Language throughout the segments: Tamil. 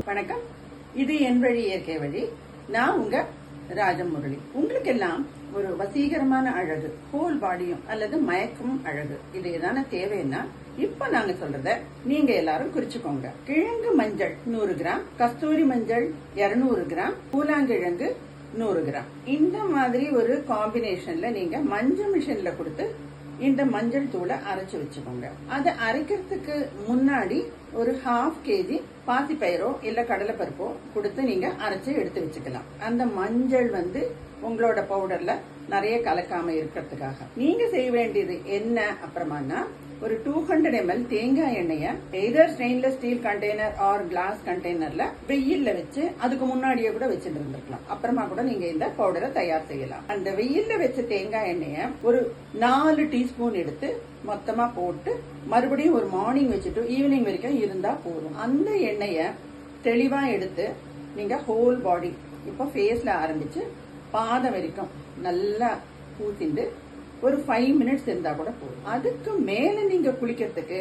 வணக்கம். இது என் வழி இயற்கை வழி. நான் உங்க ராஜமுரளி. உங்களுக்கு எல்லாம் ஒரு வசீகரமான அழகு, ஹோல் பாடியும் அல்லது மயக்கும் அழகு, இது எதான தேவைன்னா இப்ப நாங்க சொல்றத நீங்க எல்லாரும் குறிச்சுக்கோங்க. கிழங்கு மஞ்சள் 100 கிராம், கஸ்தூரி மஞ்சள் 200 கிராம், பூலாங்கிழங்கு 100 கிராம். இந்த மாதிரி ஒரு காம்பினேஷன்ல நீங்க மஞ்சள் மிஷின்ல கொடுத்து இந்த மஞ்சள் தூளை அரைச்சு வச்சுக்கோங்க. அதை அரைக்கிறதுக்கு முன்னாடி ஒரு 1/2 kg பாசிப்பயிரோ இல்ல கடலைப்பருப்போ கொடுத்து நீங்க அரைச்சு எடுத்து வச்சுக்கலாம். அந்த மஞ்சள் உங்களோட பவுடர்ல நிறைய கலக்காம இருக்கிறதுக்காக நீங்க செய்ய வேண்டியது என்ன அப்புறமானா, ஒரு 200 ml தேங்காய் எண்ணெய either stainless steel container or glass கண்டெய்னர்ல வெயில்ல வச்சு அதுக்கு முன்னாடியே கூட வச்சுட்டு இருந்திருக்கலாம். அப்புறமா கூட நீங்க இந்த பவுடரை தயார் செய்யலாம். அந்த வெயில்ல வச்ச தேங்காய் எண்ணெய ஒரு 4 டீஸ்பூன் எடுத்து மொத்தமா போட்டு மறுபடியும் ஒரு மார்னிங் வச்சுட்டு ஈவினிங் வரைக்கும் இருந்தா போதும். அந்த எண்ணெய தெளிவா எடுத்து நீங்க ஹோல் பாடி, இப்ப ஃபேஸ்ல ஆரம்பிச்சு பாதம் வரைக்கும் நல்லா பூசிண்டு ஒரு 5 minutes இருந்தா கூட போதும். அதுக்கு மேல நீங்க குளிக்கிறதுக்கு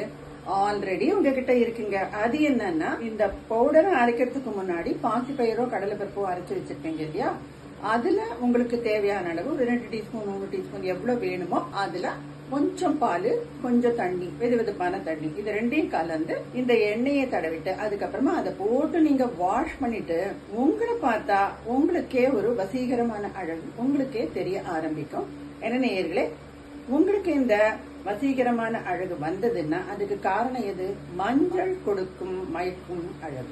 ஆல்ரெடி உங்ககிட்ட இருக்குங்க. அது என்னன்னா, இந்த பவுடரை அரைக்கிறதுக்கு முன்னாடி பாசிப்பயிரோ கடலைப்பருப்போ அரைச்சு வச்சிருப்பீங்க இல்லையா, அதுல உங்களுக்கு தேவையான அளவு ஒரு 2 டீஸ்பூன் 3 டீஸ்பூன் எவ்வளவு வேணுமோ அதுல கொஞ்சம் பால், கொஞ்சம் தண்ணி, வெதுவெதுப்பான தண்ணி, இது ரெண்டையும் கலந்து இந்த எண்ணெயை தடவிட்டு அதுக்கப்புறமா அதை போட்டு நீங்க வாஷ் பண்ணிட்டு உங்களை பார்த்தா உங்களுக்கே ஒரு வசீகரமான அழகு உங்களுக்கே தெரிய ஆரம்பிக்கும். என்ன நேயர்களே, உங்களுக்கு இந்த வசீகரமான அழகு வந்ததுன்னா அதுக்கு காரணம் எது? மஞ்சள் கொடுக்கும் மயக்கும் அழகு.